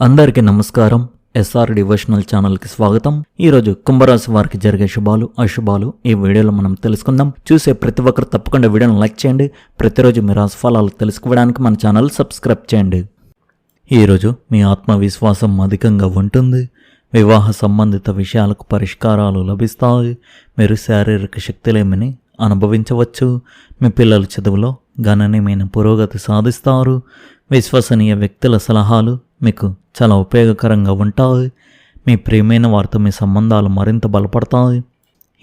అందరికీ నమస్కారం. SR devotional ఛానల్కి స్వాగతం. ఈరోజు కుంభరాశి వారికి జరిగే శుభాలు అశుభాలు ఈ వీడియోలో మనం తెలుసుకుందాం. చూసే ప్రతి ఒక్కరు తప్పకుండా వీడియోను లైక్ చేయండి. ప్రతిరోజు మీ రాశి ఫలాలు తెలుసుకోవడానికి మన ఛానల్ సబ్స్క్రైబ్ చేయండి. ఈరోజు మీ ఆత్మవిశ్వాసం అధికంగా ఉంటుంది. వివాహ సంబంధిత విషయాలకు పరిష్కారాలు లభిస్తాయి. మీరు శారీరక శక్తిలేమిని అనుభవించవచ్చు. మీ పిల్లల చదువులో గణనీయమైన పురోగతి సాధిస్తారు. విశ్వసనీయ వ్యక్తుల సలహాలు మీకు చాలా ఉపయోగకరంగా ఉంటాయి. మీ ప్రియమైన వారితో మీ సంబంధాలు మరింత బలపడతాయి.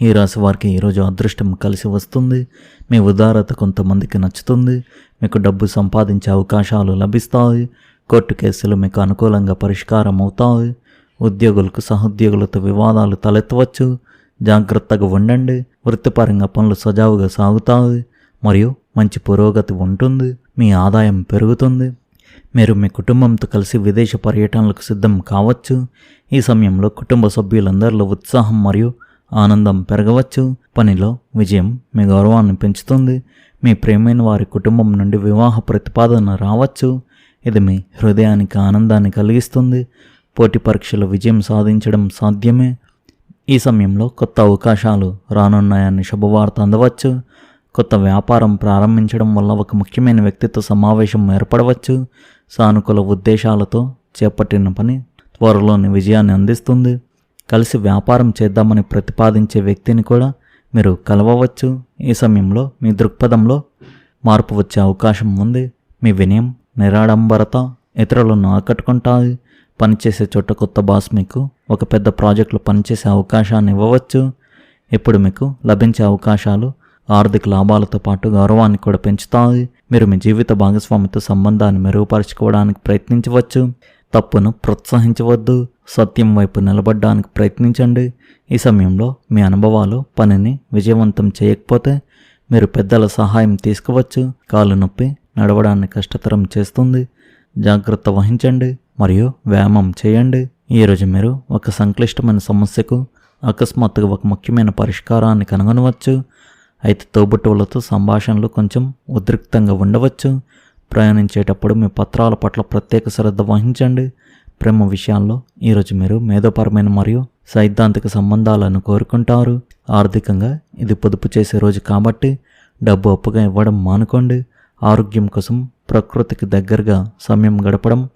ఈ రాశి వారికి ఈరోజు అదృష్టం కలిసి వస్తుంది. మీ ఉదారత కొంతమందికి నచ్చుతుంది. మీకు డబ్బు సంపాదించే అవకాశాలు లభిస్తాయి. కోర్టు కేసులు మీకు అనుకూలంగా పరిష్కారం అవుతాయి. ఉద్యోగులకు సహోద్యోగులతో వివాదాలు తలెత్తవచ్చు. జాగ్రత్తగా ఉండండి. వృత్తిపరంగా పనులు సజావుగా సాగుతాయి మరియు మంచి పురోగతి ఉంటుంది. మీ ఆదాయం పెరుగుతుంది. మీరు మీ కుటుంబంతో కలిసి విదేశ పర్యటనలకు సిద్ధం కావచ్చు. ఈ సమయంలో కుటుంబ సభ్యులందరిలో ఉత్సాహం మరియు ఆనందం పెరగవచ్చు. పనిలో విజయం మీ గౌరవాన్ని పెంచుతుంది. మీ ప్రియమైన వారి కుటుంబం నుండి వివాహ ప్రతిపాదన రావచ్చు. ఇది మీ హృదయానికి ఆనందాన్ని కలిగిస్తుంది. పోటీ పరీక్షలో విజయం సాధించడం సాధ్యమే. ఈ సమయంలో కొత్త అవకాశాలు రానున్నాయని శుభవార్త అందవచ్చు. కొత్త వ్యాపారం ప్రారంభించడం వల్ల ఒక ముఖ్యమైన వ్యక్తితో సమావేశం ఏర్పడవచ్చు. సానుకూల ఉద్దేశాలతో చేపట్టిన పని త్వరలోని విజయాన్ని అందిస్తుంది. కలిసి వ్యాపారం చేద్దామని ప్రతిపాదించే వ్యక్తిని కూడా మీరు కలవవచ్చు. ఈ సమయంలో మీ దృక్పథంలో మార్పు వచ్చే అవకాశం ఉంది. మీ వినయం నిరాడంబరత ఇతరులను ఆకట్టుకుంటాయి. పనిచేసే చోట కొత్త బాస్ మీకు ఒక పెద్ద ప్రాజెక్టులో పనిచేసే అవకాశాన్ని ఇవ్వవచ్చు. ఇప్పుడు మీకు లభించే అవకాశాలు ఆర్థిక లాభాలతో పాటు గౌరవాన్ని కూడా పెంచుతాయి. మీరు మీ జీవిత భాగస్వామితో సంబంధాన్ని మెరుగుపరచుకోవడానికి ప్రయత్నించవచ్చు. తప్పును ప్రోత్సహించవద్దు. సత్యం వైపు నిలబడడానికి ప్రయత్నించండి. ఈ సమయంలో మీ అనుభవాలు పనిని విజయవంతం చేయకపోతే మీరు పెద్దల సహాయం తీసుకోవచ్చు. కాలు నొప్పి నడవడాన్ని కష్టతరం చేస్తుంది. జాగ్రత్త వహించండి మరియు వ్యాయామం చేయండి. ఈరోజు మీరు ఒక సంక్లిష్టమైన సమస్యకు అకస్మాత్తుగా ఒక ముఖ్యమైన పరిష్కారాన్ని కనుగొనవచ్చు. అయితే తోబుట్టువులతో సంభాషణలు కొంచెం ఉద్రిక్తంగా ఉండవచ్చు. ప్రయాణించేటప్పుడు మీ పత్రాల పట్ల ప్రత్యేక శ్రద్ధ వహించండి. ప్రేమ విషయాల్లో ఈరోజు మీరు మేధోపరమైన మరియు సైద్ధాంతిక సంబంధాలను కోరుకుంటారు. ఆర్థికంగా ఇది పొదుపు చేసే రోజు కాబట్టి డబ్బు అప్పుగా ఇవ్వడం మానుకోండి. ఆరోగ్యం కోసం ప్రకృతికి దగ్గరగా సమయం గడపడం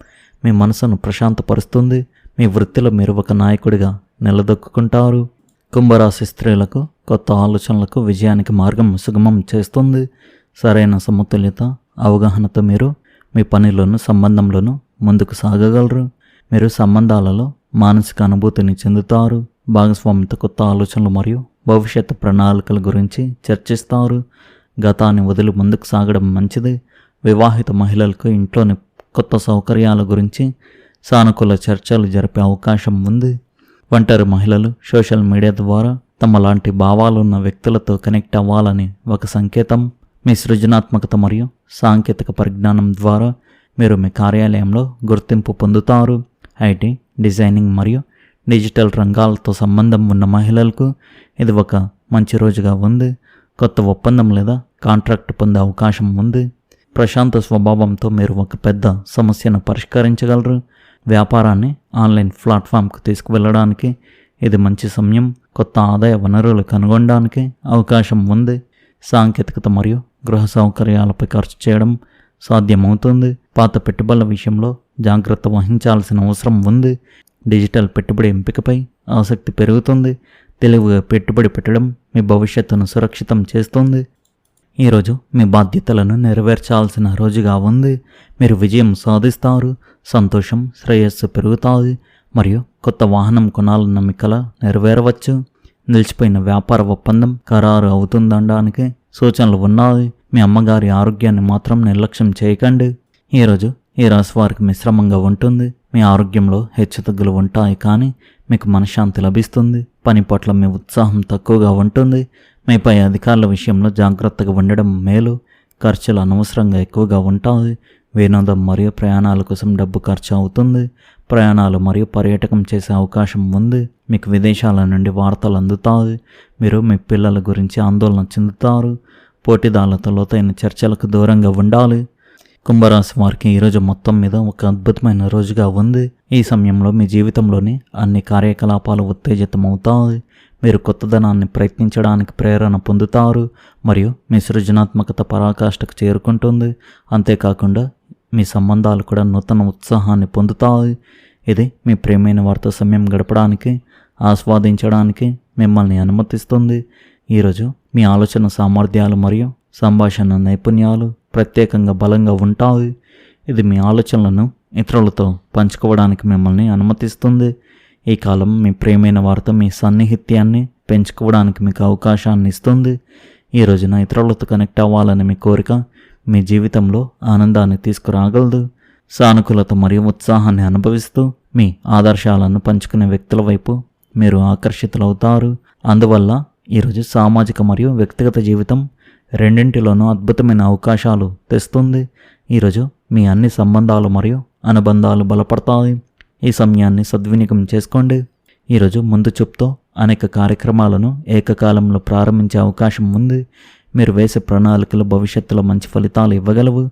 మీ మనసును ప్రశాంతపరుస్తుంది. మీ వృత్తిలో మీరు ఒక నాయకుడిగా నిలదొక్కుంటారు. కుంభరాశి స్త్రీలకు కొత్త ఆలోచనలకు విజయానికి మార్గం సుగమం చేస్తుంది. సరైన సమతుల్యత అవగాహనతో మీరు మీ పనిలోనూ సంబంధంలోనూ ముందుకు సాగగలరు. మీరు సంబంధాలలో మానసిక అనుభూతిని చెందుతారు. భాగస్వామితో కొత్త ఆలోచనలు మరియు భవిష్యత్తు ప్రణాళికల గురించి చర్చిస్తారు. గతాన్ని వదిలి ముందుకు సాగడం మంచిది. వివాహిత మహిళలకు ఇంట్లోని కొత్త సౌకర్యాల గురించి సానుకూల చర్చలు జరిపే అవకాశం ఉంది. ఒంటరి మహిళలు సోషల్ మీడియా ద్వారా తమ లాంటి భావాలున్న వ్యక్తులతో కనెక్ట్ అవ్వాలని ఒక సంకేతం. మీ సృజనాత్మకత మరియు సాంకేతిక పరిజ్ఞానం ద్వారా మీరు మీ కార్యాలయంలో గుర్తింపు పొందుతారు. ఐటీ, డిజైనింగ్ మరియు డిజిటల్ రంగాలతో సంబంధం ఉన్న మహిళలకు ఇది ఒక మంచి రోజుగా ఉంది. కొత్త ఒప్పందం లేదా కాంట్రాక్ట్ పొందే అవకాశం ఉంది. ప్రశాంత స్వభావంతో మీరు ఒక పెద్ద సమస్యను పరిష్కరించగలరు. వ్యాపారాన్ని ఆన్లైన్ ప్లాట్ఫామ్కు తీసుకువెళ్ళడానికి ఇది మంచి సమయం. కొత్త ఆదాయ వనరులు కనుగొనడానికి అవకాశం ఉంది. సాంకేతికత మరియు గృహ సౌకర్యాలపై ఖర్చు చేయడం సాధ్యమవుతుంది. పాత పెట్టుబడుల విషయంలో జాగ్రత్త వహించాల్సిన అవసరం ఉంది. డిజిటల్ పెట్టుబడి ఎంపికపై ఆసక్తి పెరుగుతుంది. తెలివిగా పెట్టుబడి పెట్టడం మీ భవిష్యత్తును సురక్షితం చేస్తుంది. ఈరోజు మీ బాధ్యతలను నెరవేర్చాల్సిన రోజుగా ఉంది. మీరు విజయం సాధిస్తారు. సంతోషం శ్రేయస్సు పెరుగుతాయి మరియు కొత్త వాహనం కొనాలన్న మీ కల నెరవేరవచ్చు. నిలిచిపోయిన వ్యాపార ఒప్పందం ఖరారు అవుతుందనడానికి సూచనలు ఉన్నాయి. మీ అమ్మగారి ఆరోగ్యాన్ని మాత్రం నిర్లక్ష్యం చేయకండి. ఈరోజు ఈ రాశి వారికి మిశ్రమంగా ఉంటుంది. మీ ఆరోగ్యంలో హెచ్చుతగ్గులు ఉంటాయి కానీ మీకు మనశ్శాంతి లభిస్తుంది. పని పట్ల మీ ఉత్సాహం తక్కువగా ఉంటుంది. మీపై అధికారుల విషయంలో జాగ్రత్తగా ఉండడం మేలు. ఖర్చులు అనవసరంగా ఎక్కువగా ఉంటాయి. వినోదం మరియు ప్రయాణాల కోసం డబ్బు ఖర్చు అవుతుంది. ప్రయాణాలు మరియు పర్యాటకం చేసే అవకాశం ఉంది. మీకు విదేశాల నుండి వార్తలు అందుతాయి. మీరు మీ పిల్లల గురించి ఆందోళన చెందుతారు. పోటీదారులతో లోతైన చర్చలకు దూరంగా ఉండాలి. కుంభరాశి వారికి ఈరోజు మొత్తం మీద ఒక అద్భుతమైన రోజుగా ఉంది. ఈ సమయంలో మీ జీవితంలోని అన్ని కార్యకలాపాలు ఉత్తేజితమవుతాయి. మీరు కొత్తదనాన్ని ప్రయత్నించడానికి ప్రేరణ పొందుతారు మరియు మీ సృజనాత్మకత పరాకాష్ఠకు చేరుకుంటుంది. అంతేకాకుండా మీ సంబంధాలు కూడా నూతన ఉత్సాహాన్ని పొందుతాయి. ఇది మీ ప్రియమైన వారితో సమయం గడపడానికి, ఆస్వాదించడానికి మిమ్మల్ని అనుమతిస్తుంది. ఈరోజు మీ ఆలోచన సామర్థ్యాలు మరియు సంభాషణ నైపుణ్యాలు ప్రత్యేకంగా బలంగా ఉంటాయి. ఇది మీ ఆలోచనలను ఇతరులతో పంచుకోవడానికి మిమ్మల్ని అనుమతిస్తుంది. ఈ కాలం మీ ప్రియమైన వారితో మీ సన్నిహిత్యాన్ని పెంచుకోవడానికి మీకు అవకాశాన్ని ఇస్తుంది. ఈ రోజున ఇతరులతో కనెక్ట్ అవ్వాలని మీ కోరిక మీ జీవితంలో ఆనందాన్ని తీసుకురాగలదు. సానుకూలత మరియు ఉత్సాహాన్ని అనుభవిస్తూ మీ ఆదర్శాలను పంచుకునే వ్యక్తుల వైపు మీరు ఆకర్షితులవుతారు. అందువల్ల ఈరోజు సామాజిక మరియు వ్యక్తిగత జీవితం రెండింటిలోనూ అద్భుతమైన అవకాశాలు తెస్తుంది. ఈరోజు మీ అన్ని సంబంధాలు మరియు అనుబంధాలు బలపడతాయి. ఈ సమయాన్ని సద్వినియోగం చేసుకోండి. ఈరోజు ముందు చూపుతో అనేక కార్యక్రమాలను ఏకకాలంలో ప్రారంభించే అవకాశం ఉంది. మీరు వేసే ప్రణాళికలు భవిష్యత్తులో మంచి ఫలితాలు ఇవ్వగలవు.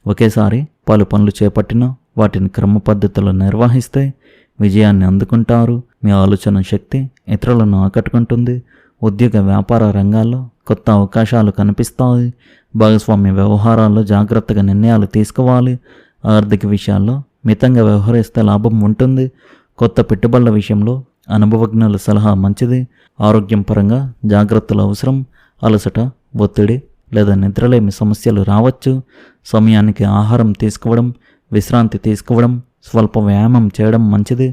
ఒకేసారి పలు పనులు చేపట్టినా వాటిని క్రమ పద్ధతిలో నిర్వహిస్తే విజయాన్ని అందుకుంటారు. మీ ఆలోచన శక్తి ఇతరులను ఆకట్టుకుంటుంది. ఉద్యోగ వ్యాపార రంగాల్లో కొత్త అవకాశాలు కనిపిస్తాయి. భాగస్వామ్య వ్యవహారాల్లో జాగ్రత్తగా నిర్ణయాలు తీసుకోవాలి. ఆర్థిక విషయాల్లో మితంగా వ్యవహరిస్తే లాభం ఉంటుంది. కొత్త పెట్టుబడుల విషయంలో అనుభవజ్ఞుల సలహా మంచిది. ఆరోగ్యం పరంగా జాగ్రత్తలు అవసరం. అలసట, ఒత్తిడి లేదా నిద్రలేమి సమస్యలు రావచ్చు. సమయానికి ఆహారం తీసుకోవడం, విశ్రాంతి తీసుకోవడం, స్వల్ప వ్యాయామం చేయడం మంచిది.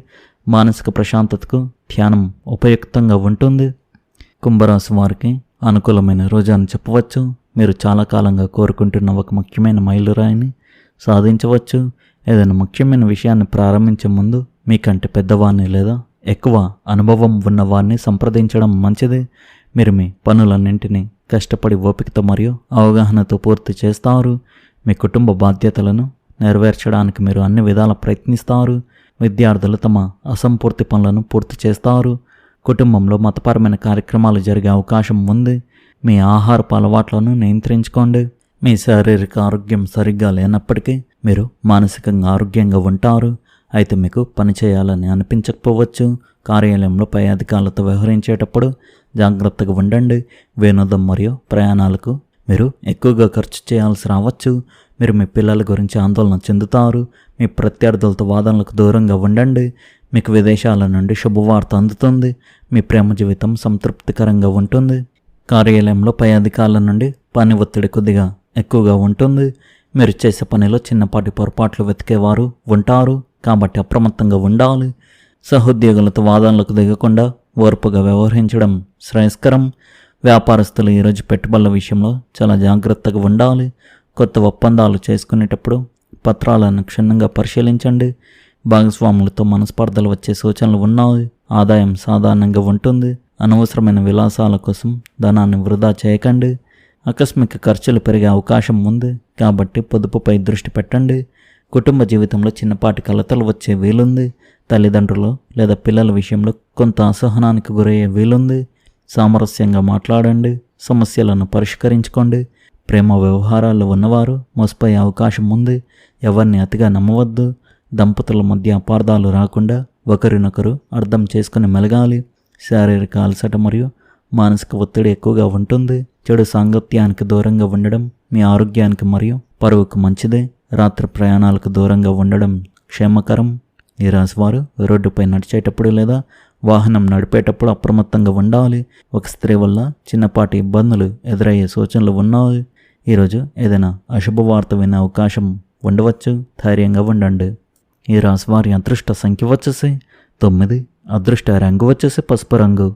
మానసిక ప్రశాంతతకు ధ్యానం ఉపయుక్తంగా ఉంటుంది. కుంభరాశి వారికి అనుకూలమైన రోజు అని చెప్పవచ్చు. మీరు చాలా కాలంగా కోరుకుంటున్న ఒక ముఖ్యమైన మైలురాయిని సాధించవచ్చు. ఏదైనా ముఖ్యమైన విషయాన్ని ప్రారంభించే ముందు మీకంటే పెద్దవారిని లేదా ఎక్కువ అనుభవం ఉన్నవారిని సంప్రదించడం మంచిది. మీరు మీ పనులన్నింటినీ కష్టపడి ఓపికతో మరియు అవగాహనతో పూర్తి చేస్తారు. మీ కుటుంబ బాధ్యతలను నెరవేర్చడానికి మీరు అన్ని విధాల ప్రయత్నిస్తారు. విద్యార్థులు తమ అసంపూర్తి పనులను పూర్తి చేస్తారు. కుటుంబంలో మతపరమైన కార్యక్రమాలు జరిగే అవకాశం ఉంది. మీ ఆహారపు అలవాట్లను నియంత్రించుకోండి. మీ శారీరక ఆరోగ్యం సరిగ్గా లేనప్పటికీ మీరు మానసికంగా ఆరోగ్యంగా ఉంటారు. అయితే మీకు పని చేయాలని అనిపించకపోవచ్చు. కార్యాలయంలో పై అధికారులతో వ్యవహరించేటప్పుడు జాగ్రత్తగా ఉండండి. వినోదం మరియు ప్రయాణాలకు మీరు ఎక్కువగా ఖర్చు చేయాల్సి రావచ్చు. మీరు మీ పిల్లల గురించి ఆందోళన చెందుతారు. మీ ప్రత్యర్థులతో వాదనలకు దూరంగా ఉండండి. మీకు విదేశాల నుండి శుభవార్త అందుతుంది. మీ ప్రేమ జీవితం సంతృప్తికరంగా ఉంటుంది. కార్యాలయంలో పై అధికారుల నుండి పని ఒత్తిడి కొద్దిగా ఎక్కువగా ఉంటుంది. మీరు చేసే పనిలో చిన్నపాటి పొరపాట్లు వెతికేవారు ఉంటారు, కాబట్టి అప్రమత్తంగా ఉండాలి. సహోద్యోగులతో వాదనలకు దిగకుండా ఓర్పుగా వ్యవహరించడం శ్రేయస్కరం. వ్యాపారస్తులు ఈరోజు పెట్టుబడుల విషయంలో చాలా జాగ్రత్తగా ఉండాలి. కొత్త ఒప్పందాలు చేసుకునేటప్పుడు పత్రాలను క్షుణ్ణంగా పరిశీలించండి. భాగస్వాములతో మనస్పర్ధలు వచ్చే సూచనలు ఉన్నాయి. ఆదాయం సాధారణంగా ఉంటుంది. అనవసరమైన విలాసాల కోసం ధనాన్ని వృధా చేయకండి. ఆకస్మిక ఖర్చులు పెరిగే అవకాశం ఉంది, కాబట్టి పొదుపుపై దృష్టి పెట్టండి. కుటుంబ జీవితంలో చిన్నపాటి కలతలు వచ్చే వీలుంది. తల్లిదండ్రులు లేదా పిల్లల విషయంలో కొంత అసహనానికి గురయ్యే వీలుంది. సామరస్యంగా మాట్లాడండి. సమస్యలను పరిష్కరించుకోండి. ప్రేమ వ్యవహారాల్లో ఉన్నవారు మోసపోయే అవకాశం ఉంది. ఎవరిని అతిగా నమ్మవద్దు. దంపతుల మధ్య అపార్థాలు రాకుండా ఒకరినొకరు అర్థం చేసుకుని మెలగాలి. శారీరక అలసట మరియు మానసిక ఒత్తిడి ఎక్కువగా ఉంటుంది. చెడు సాంగత్యానికి దూరంగా ఉండడం మీ ఆరోగ్యానికి మరియు పరువుకు మంచిదే. రాత్రి ప్రయాణాలకు దూరంగా ఉండడం క్షేమకరం. ఈ రాశివారు రోడ్డుపై నడిచేటప్పుడు లేదా వాహనం నడిపేటప్పుడు అప్రమత్తంగా ఉండాలి. ఒక స్త్రీ వల్ల చిన్నపాటి ఇబ్బందులు ఎదురయ్యే సూచనలు ఉన్నాయి. ఈరోజు ఏదైనా అశుభవార్త వినే అవకాశం ఉండవచ్చు. ధైర్యంగా ఉండండి. ఈ రాశివారి అదృష్ట సంఖ్య వచ్చేసి 9. అదృష్ట రంగు వచ్చేసి పసుపు రంగు.